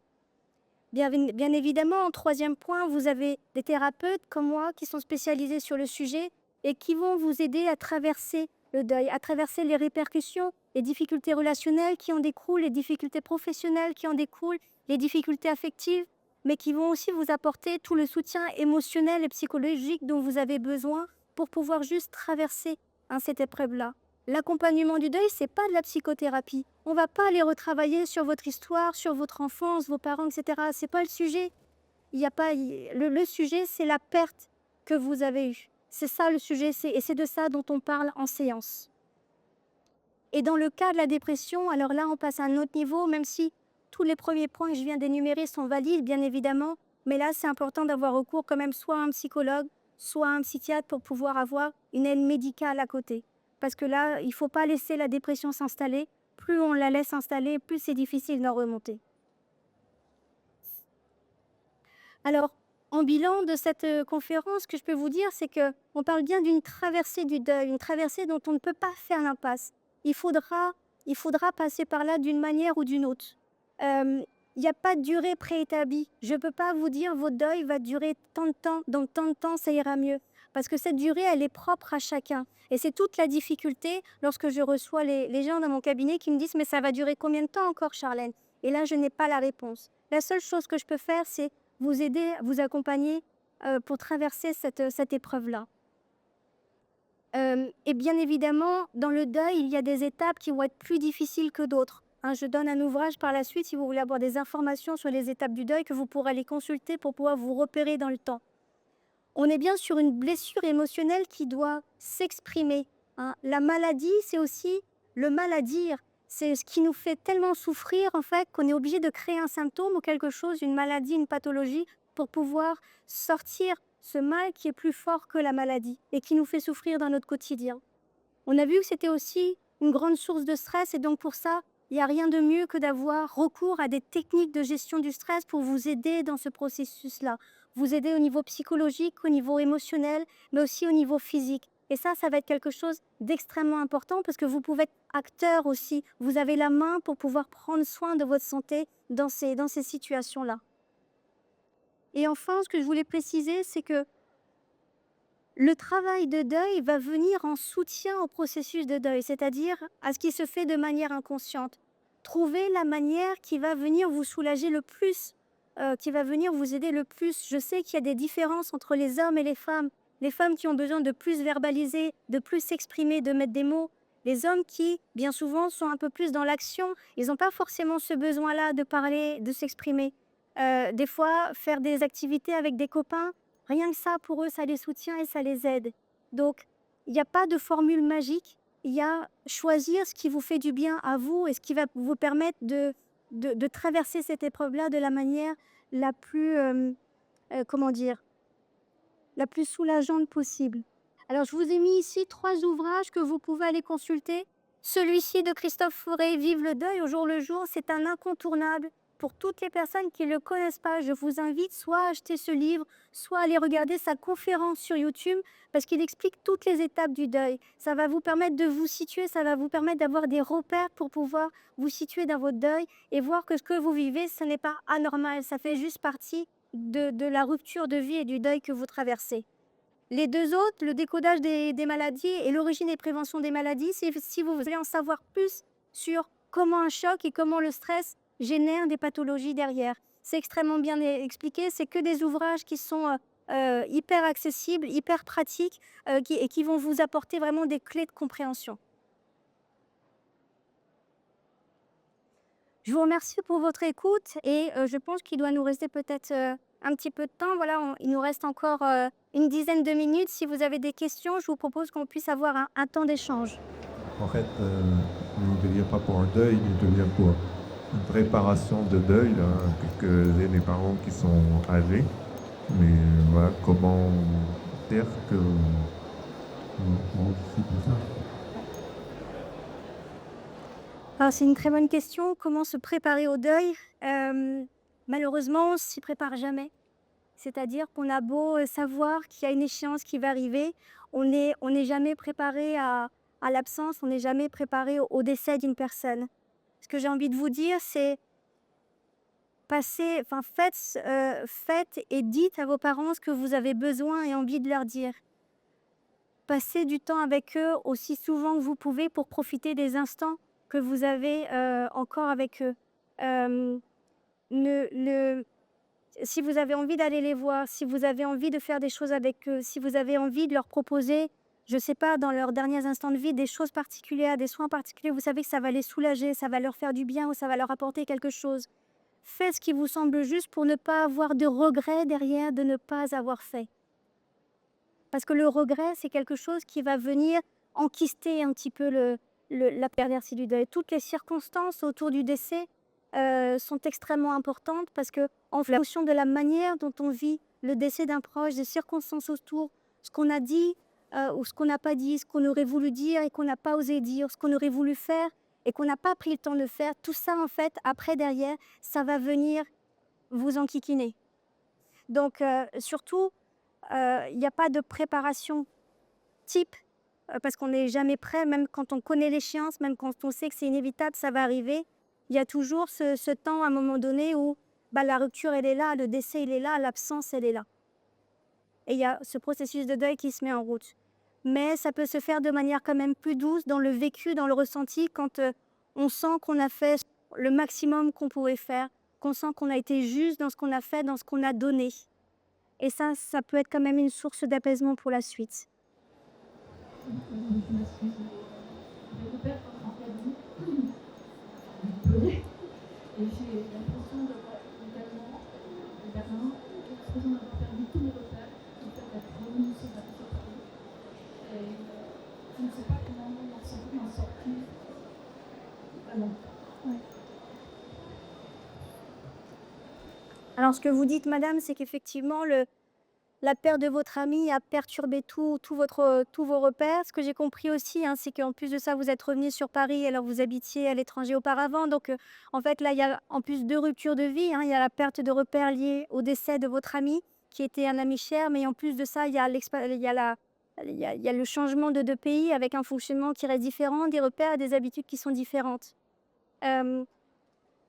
Bien évidemment, en troisième point, vous avez des thérapeutes comme moi qui sont spécialisés sur le sujet et qui vont vous aider à traverser le deuil, à traverser les répercussions, les difficultés relationnelles qui en découlent, les difficultés professionnelles qui en découlent, les difficultés affectives, mais qui vont aussi vous apporter tout le soutien émotionnel et psychologique dont vous avez besoin pour pouvoir juste traverser cette épreuve-là. L'accompagnement du deuil, c'est pas de la psychothérapie. On va pas aller retravailler sur votre histoire, sur votre enfance, vos parents, etc. C'est pas le sujet. Il y a pas le sujet, c'est la perte que vous avez eue. C'est ça le sujet, et c'est de ça dont on parle en séance. Et dans le cas de la dépression, alors là, on passe à un autre niveau, même si tous les premiers points que je viens d'énumérer sont valides, bien évidemment. Mais là, c'est important d'avoir recours quand même soit à un psychologue, soit à un psychiatre pour pouvoir avoir une aide médicale à côté. Parce que là, il ne faut pas laisser la dépression s'installer. Plus on la laisse s'installer, plus c'est difficile d'en remonter. Alors, en bilan de cette conférence, ce que je peux vous dire, c'est qu'on parle bien d'une traversée du deuil, une traversée dont on ne peut pas faire l'impasse. Il faudra passer par là d'une manière ou d'une autre. Il n'y a pas de durée préétablie. Je ne peux pas vous dire votre deuil va durer tant de temps, dans tant de temps ça ira mieux. Parce que cette durée, elle est propre à chacun. Et c'est toute la difficulté lorsque je reçois les gens dans mon cabinet qui me disent « mais ça va durer combien de temps encore, Charlène ?» Et là, je n'ai pas la réponse. La seule chose que je peux faire, c'est vous aider, vous accompagner pour traverser cette épreuve-là. Et bien évidemment, dans le deuil, il y a des étapes qui vont être plus difficiles que d'autres. Je donne un ouvrage par la suite si vous voulez avoir des informations sur les étapes du deuil que vous pourrez aller consulter pour pouvoir vous repérer dans le temps. On est bien sur une blessure émotionnelle qui doit s'exprimer. La maladie, c'est aussi le mal à dire. C'est ce qui nous fait tellement souffrir en fait qu'on est obligé de créer un symptôme ou quelque chose, une maladie, une pathologie, pour pouvoir sortir ce mal qui est plus fort que la maladie et qui nous fait souffrir dans notre quotidien. On a vu que c'était aussi une grande source de stress. Et donc pour ça, il n'y a rien de mieux que d'avoir recours à des techniques de gestion du stress pour vous aider dans ce processus-là. Vous aider au niveau psychologique, au niveau émotionnel, mais aussi au niveau physique. Et ça va être quelque chose d'extrêmement important parce que vous pouvez être acteur aussi. Vous avez la main pour pouvoir prendre soin de votre santé dans ces situations-là. Et enfin, ce que je voulais préciser, c'est que le travail de deuil va venir en soutien au processus de deuil, c'est-à-dire à ce qui se fait de manière inconsciente. Trouvez la manière qui va venir vous soulager le plus, qui va venir vous aider le plus. Je sais qu'il y a des différences entre les hommes et les femmes. Les femmes qui ont besoin de plus verbaliser, de plus s'exprimer, de mettre des mots. Les hommes qui, bien souvent, sont un peu plus dans l'action. Ils n'ont pas forcément ce besoin-là de parler, de s'exprimer. Des fois, faire des activités avec des copains, rien que ça, pour eux, ça les soutient et ça les aide. Donc, il n'y a pas de formule magique. Il y a choisir ce qui vous fait du bien à vous et ce qui va vous permettre de traverser cette épreuve-là de la manière la plus, comment dire, la plus soulageante possible. Alors, je vous ai mis ici 3 ouvrages que vous pouvez aller consulter. Celui-ci de Christophe Fauré, Vive le deuil au jour le jour, c'est un incontournable. Pour toutes les personnes qui ne le connaissent pas, je vous invite soit à acheter ce livre, soit à aller regarder sa conférence sur YouTube, parce qu'il explique toutes les étapes du deuil. Ça va vous permettre de vous situer, ça va vous permettre d'avoir des repères pour pouvoir vous situer dans votre deuil et voir que ce que vous vivez, ce n'est pas anormal, ça fait juste partie de la rupture de vie et du deuil que vous traversez. Les 2 autres, le décodage des maladies et l'origine et prévention des maladies, si vous voulez en savoir plus sur comment un choc et comment le stress génère des pathologies derrière. C'est extrêmement bien expliqué, c'est que des ouvrages qui sont hyper accessibles, hyper pratiques et qui vont vous apporter vraiment des clés de compréhension. Je vous remercie pour votre écoute et je pense qu'il doit nous rester peut-être un petit peu de temps. Voilà, il nous reste encore une dizaine de minutes. Si vous avez des questions, je vous propose qu'on puisse avoir un temps d'échange.
En fait, ne devient pas pour un deuil, il devient pour une préparation de deuil, là, puisque j'ai mes parents qui sont âgés. Mais voilà, comment dire que c'est tout ça.
Alors, c'est une très bonne question. Comment se préparer au deuil? Malheureusement, on ne s'y prépare jamais. C'est-à-dire qu'on a beau savoir qu'il y a une échéance qui va arriver, on n'est jamais préparé à l'absence, on n'est jamais préparé au décès d'une personne. Ce que j'ai envie de vous dire, c'est faites et dites à vos parents ce que vous avez besoin et envie de leur dire. Passez du temps avec eux aussi souvent que vous pouvez pour profiter des instants que vous avez encore avec eux. Euh, Si vous avez envie d'aller les voir, si vous avez envie de faire des choses avec eux, si vous avez envie de leur proposer, je ne sais pas, dans leurs derniers instants de vie, des choses particulières, des soins particuliers, vous savez que ça va les soulager, ça va leur faire du bien ou ça va leur apporter quelque chose. Faites ce qui vous semble juste pour ne pas avoir de regret derrière de ne pas avoir fait. Parce que le regret, c'est quelque chose qui va venir enquister un petit peu la perversité du deuil. Toutes les circonstances autour du décès sont extrêmement importantes parce que en fonction de la manière dont on vit le décès d'un proche, des circonstances autour, ce qu'on a dit ou ce qu'on n'a pas dit, ce qu'on aurait voulu dire et qu'on n'a pas osé dire, ce qu'on aurait voulu faire et qu'on n'a pas pris le temps de faire, tout ça en fait, après derrière, ça va venir vous enquiquiner. Donc surtout, il n'y a pas de préparation type parce qu'on n'est jamais prêt, même quand on connaît l'échéance, même quand on sait que c'est inévitable, ça va arriver. Il y a toujours ce temps à un moment donné où la rupture, elle est là, le décès, il est là, l'absence, elle est là. Et il y a ce processus de deuil qui se met en route. Mais ça peut se faire de manière quand même plus douce dans le vécu, dans le ressenti, quand on sent qu'on a fait le maximum qu'on pouvait faire, qu'on sent qu'on a été juste dans ce qu'on a fait, dans ce qu'on a donné. Et ça peut être quand même une source d'apaisement pour la suite.
Je m'excuse. J'ai repère en cabine. Je pleurais. Et j'ai l'impression d'avoir également l'impression d'avoir perdu tous mes repères, en fait d'être revenue sur la surprise. Et je ne sais pas comment m'en sortir. Vraiment. Ouais.
Alors, ce que vous dites, madame, c'est qu'effectivement, la perte de votre ami a perturbé tous vos repères. Ce que j'ai compris aussi, hein, c'est qu'en plus de ça, vous êtes revenu sur Paris alors vous habitiez à l'étranger auparavant. Donc, en fait, là, il y a en plus 2 ruptures de vie, hein. Il y a la perte de repères liée au décès de votre ami, qui était un ami cher, mais en plus de ça, il y a le changement de pays avec un fonctionnement qui reste différent, des repères et des habitudes qui sont différentes. Hem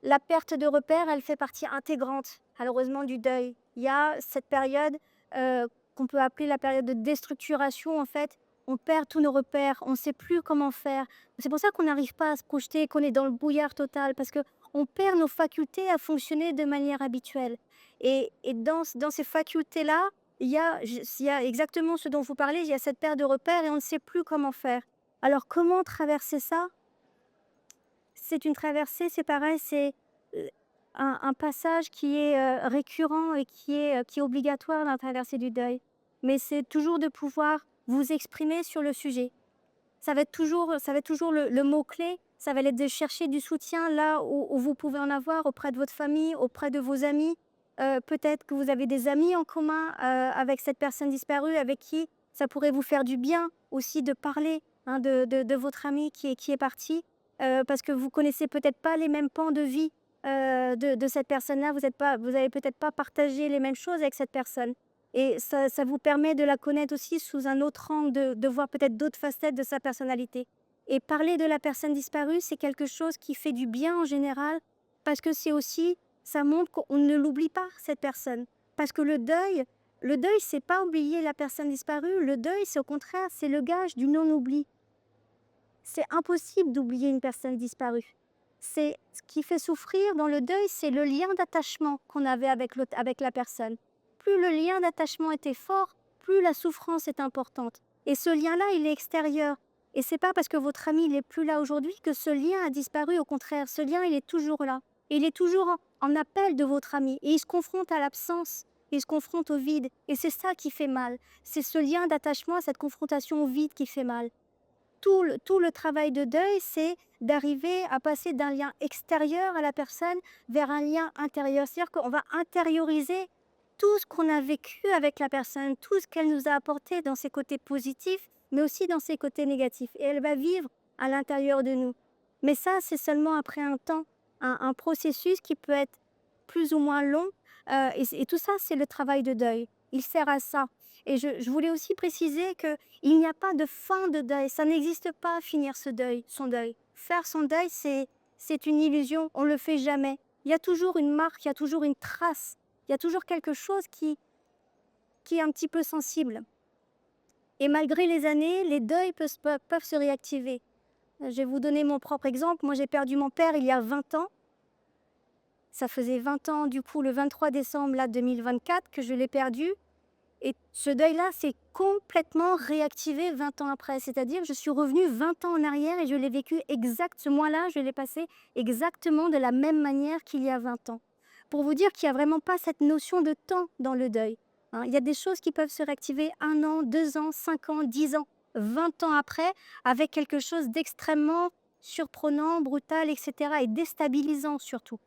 La perte de repères, elle fait partie intégrante, malheureusement, du deuil. Il y a cette période, qu'on peut appeler la période de déstructuration, en fait. On perd tous nos repères, on ne sait plus comment faire. C'est pour ça qu'on n'arrive pas à se projeter, qu'on est dans le brouillard total, parce qu'on perd nos facultés à fonctionner de manière habituelle. Et dans ces facultés-là, il y a exactement ce dont vous parlez, il y a cette perte de repères et on ne sait plus comment faire. Alors comment traverser ça? C'est une traversée, c'est pareil, c'est, un passage qui est, récurrent et qui est obligatoire dans la traversée du deuil. Mais c'est toujours de pouvoir vous exprimer sur le sujet. Ça va être toujours le mot-clé, ça va être de chercher du soutien là où vous pouvez en avoir, auprès de votre famille, auprès de vos amis. Peut-être que vous avez des amis en commun, avec cette personne disparue, avec qui ça pourrait vous faire du bien aussi de parler, hein, de votre ami qui est parti. Parce que vous connaissez peut-être pas les mêmes pans de vie, de cette personne-là. Vous avez peut-être pas partagé les mêmes choses avec cette personne et ça vous permet de la connaître aussi sous un autre angle, de voir peut-être d'autres facettes de sa personnalité et parler de la personne disparue, c'est quelque chose qui fait du bien en général parce que c'est aussi ça montre qu'on ne l'oublie pas, cette personne. Parce que le deuil, c'est pas oublier la personne disparue, le deuil, c'est au contraire, c'est le gage du non-oubli. C'est impossible d'oublier une personne disparue. C'est ce qui fait souffrir dans le deuil, c'est le lien d'attachement qu'on avait avec la personne. Plus le lien d'attachement était fort, plus la souffrance est importante. Et ce lien-là, il est extérieur. Et c'est pas parce que votre ami n'est plus là aujourd'hui que ce lien a disparu. Au contraire, ce lien, il est toujours là. Et il est toujours en appel de votre ami. Et il se confronte à l'absence. Il se confronte au vide. Et c'est ça qui fait mal. C'est ce lien d'attachement, cette confrontation au vide qui fait mal. Tout le travail de deuil, c'est d'arriver à passer d'un lien extérieur à la personne vers un lien intérieur. C'est-à-dire qu'on va intérioriser tout ce qu'on a vécu avec la personne, tout ce qu'elle nous a apporté dans ses côtés positifs, mais aussi dans ses côtés négatifs. Et elle va vivre à l'intérieur de nous. Mais ça, c'est seulement après un temps, un processus qui peut être plus ou moins long. Et tout ça, c'est le travail de deuil. Il sert à ça. Et je voulais aussi préciser qu'il n'y a pas de fin de deuil. Ça n'existe pas, finir son deuil. Faire son deuil, c'est une illusion. On ne le fait jamais. Il y a toujours une marque, il y a toujours une trace. Il y a toujours quelque chose qui est un petit peu sensible. Et malgré les années, les deuils peuvent se réactiver. Je vais vous donner mon propre exemple. Moi, j'ai perdu mon père il y a 20 ans. Ça faisait 20 ans, du coup, le 23 décembre là, 2024, que je l'ai perdu. Et ce deuil-là s'est complètement réactivé 20 ans après. C'est-à-dire que je suis revenue 20 ans en arrière et je l'ai vécu ce mois-là, je l'ai passé exactement de la même manière qu'il y a 20 ans. Pour vous dire qu'il n'y a vraiment pas cette notion de temps dans le deuil. Hein. Il y a des choses qui peuvent se réactiver 1 an, 2 ans, 5 ans, 10 ans, 20 ans après, avec quelque chose d'extrêmement surprenant, brutal, etc. et déstabilisant surtout.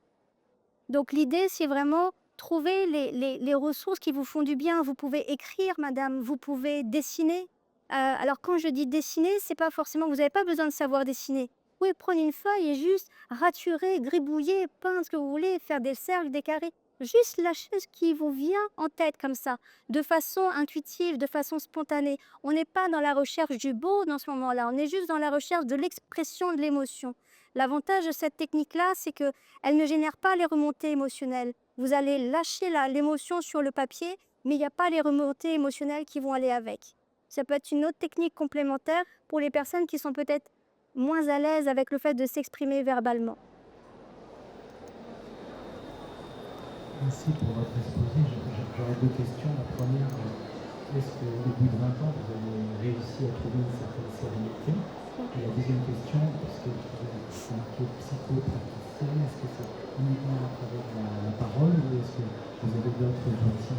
Donc l'idée, c'est vraiment trouver les ressources qui vous font du bien. Vous pouvez écrire, madame, vous pouvez dessiner. Alors quand je dis dessiner, c'est pas forcément, vous n'avez pas besoin de savoir dessiner. Vous pouvez prendre une feuille et juste raturer, gribouiller, peindre ce que vous voulez, faire des cercles, des carrés. Juste lâcher ce qui vous vient en tête comme ça, de façon intuitive, de façon spontanée. On n'est pas dans la recherche du beau dans ce moment-là, on est juste dans la recherche de l'expression de l'émotion. L'avantage de cette technique-là, c'est qu'elle ne génère pas les remontées émotionnelles. Vous allez lâcher l'émotion sur le papier, mais il n'y a pas les remontées émotionnelles qui vont aller avec. Ça peut être une autre technique complémentaire pour les personnes qui sont peut-être moins à l'aise avec le fait de s'exprimer verbalement.
Merci pour votre exposé. J'aurais 2 questions. La première, est-ce qu'au bout de 20 ans, vous avez réussi à trouver une certaine sérénité? Et la deuxième question, est-ce que vous êtes marqué psychopraticien? Est-ce que c'est uniquement à travers la parole ou est-ce que vous avez d'autres outils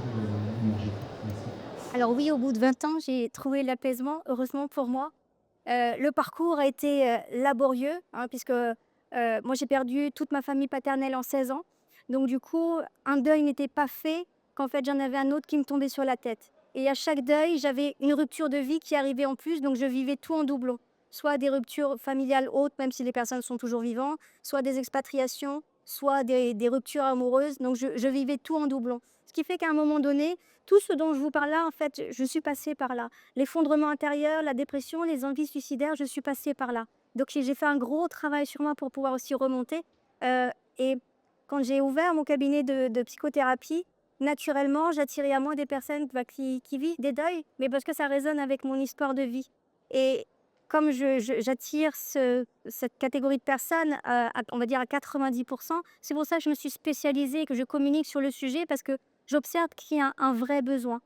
énergétiques? Merci.
Alors oui, au bout de 20 ans, j'ai trouvé l'apaisement, heureusement pour moi. Le parcours a été laborieux, hein, puisque moi j'ai perdu toute ma famille paternelle en 16 ans. Donc du coup, un deuil n'était pas fait, qu'en fait j'en avais un autre qui me tombait sur la tête. Et à chaque deuil, j'avais une rupture de vie qui arrivait en plus, donc je vivais tout en doublon. Soit des ruptures familiales hautes, même si les personnes sont toujours vivantes, soit des expatriations, soit des ruptures amoureuses. Donc je vivais tout en doublon. Ce qui fait qu'à un moment donné, tout ce dont je vous parle là, en fait, je suis passée par là. L'effondrement intérieur, la dépression, les envies suicidaires, je suis passée par là. Donc j'ai fait un gros travail sur moi pour pouvoir aussi remonter. Et quand j'ai ouvert mon cabinet de psychothérapie, naturellement, j'attirais à moi des personnes qui vivent des deuils, mais parce que ça résonne avec mon histoire de vie. Et comme j'attire cette catégorie de personnes, on va dire à 90%, c'est pour ça que je me suis spécialisée et que je communique sur le sujet, parce que j'observe qu'il y a un vrai besoin.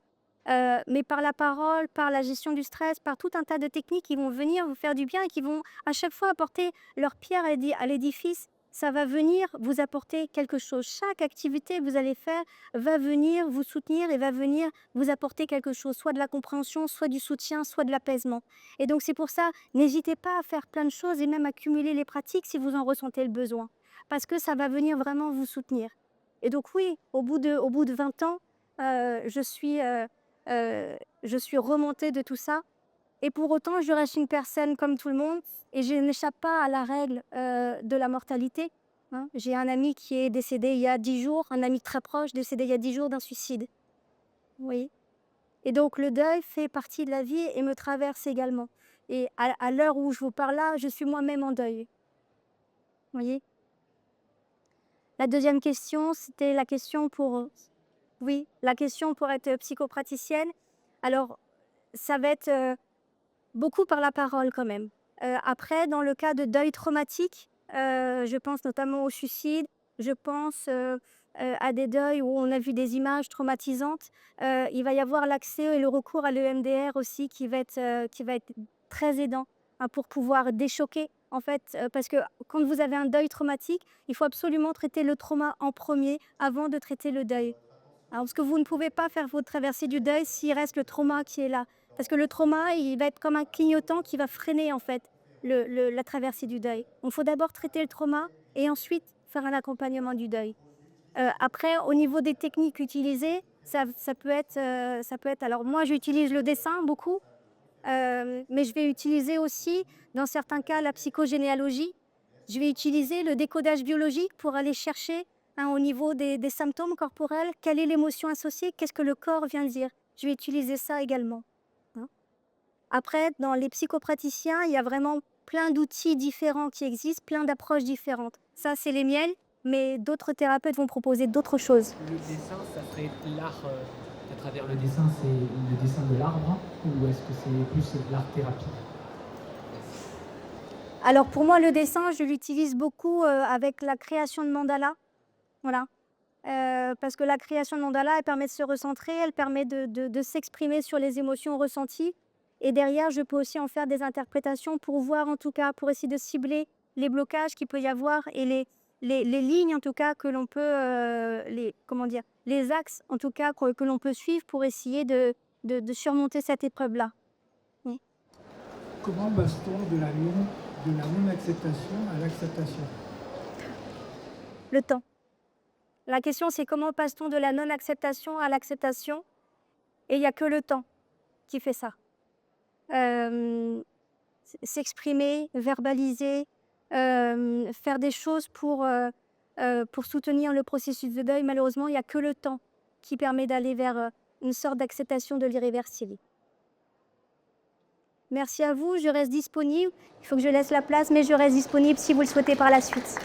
Mais par la parole, par la gestion du stress, par tout un tas de techniques qui vont venir vous faire du bien et qui vont à chaque fois apporter leur pierre à l'édifice, ça va venir vous apporter quelque chose. Chaque activité que vous allez faire va venir vous soutenir et va venir vous apporter quelque chose, soit de la compréhension, soit du soutien, soit de l'apaisement. Et donc c'est pour ça, n'hésitez pas à faire plein de choses et même à cumuler les pratiques si vous en ressentez le besoin, parce que ça va venir vraiment vous soutenir. Et donc oui, au bout de 20 ans, je suis remontée de tout ça. Et pour autant, je reste une personne comme tout le monde et je n'échappe pas à la règle de la mortalité. Hein. J'ai un ami qui est décédé il y a 10 jours, un ami très proche décédé il y a 10 jours d'un suicide. Oui. Et donc le deuil fait partie de la vie et me traverse également. Et à l'heure où je vous parle là, je suis moi-même en deuil. Vous voyez ? La deuxième question, c'était la question pour... Oui, la question pour être psychopraticienne. Alors, ça va être beaucoup par la parole quand même. Après, dans le cas de deuil traumatique, je pense notamment au suicide, je pense à des deuils où on a vu des images traumatisantes. Il va y avoir l'accès et le recours à l'EMDR aussi qui va être très aidant, hein, pour pouvoir déchoquer. En fait, parce que quand vous avez un deuil traumatique, il faut absolument traiter le trauma en premier avant de traiter le deuil. Alors, parce que vous ne pouvez pas faire votre traversée du deuil s'il reste le trauma qui est là. Parce que le trauma, il va être comme un clignotant qui va freiner en fait la traversée du deuil. Donc, il faut d'abord traiter le trauma et ensuite faire un accompagnement du deuil. Après, au niveau des techniques utilisées, ça peut être... alors, moi, j'utilise le dessin beaucoup, mais je vais utiliser aussi, dans certains cas, la psychogénéalogie. Je vais utiliser le décodage biologique pour aller chercher, hein, au niveau des symptômes corporels, quelle est l'émotion associée, qu'est-ce que le corps vient dire. Je vais utiliser ça également. Hein. Après, dans les psychopraticiens, il y a vraiment plein d'outils différents qui existent, plein d'approches différentes. Ça, c'est les miennes, mais d'autres thérapeutes vont proposer d'autres choses.
Le dessin, ça serait l'art à travers le dessin, c'est le dessin de l'arbre, ou est-ce que c'est plus l'art-thérapie?
Alors pour moi, le dessin, je l'utilise beaucoup avec la création de mandala. Voilà. Parce que la création de mandala, elle permet de se recentrer, elle permet de s'exprimer sur les émotions ressenties. Et derrière, je peux aussi en faire des interprétations pour voir, en tout cas, pour essayer de cibler les blocages qu'il peut y avoir et les lignes, en tout cas, que l'on peut, les axes, en tout cas, que l'on peut suivre pour essayer de surmonter cette épreuve-là. Oui.
Comment passe-t-on de la non-acceptation à l'acceptation?
Le temps. La question, c'est comment passe-t-on de la non-acceptation à l'acceptation? Et il n'y a que le temps qui fait ça. S'exprimer, verbaliser, faire des choses pour soutenir le processus de deuil. Malheureusement, il n'y a que le temps qui permet d'aller vers une sorte d'acceptation de l'irréversible. Merci à vous, je reste disponible. Il faut que je laisse la place, mais je reste disponible si vous le souhaitez par la suite.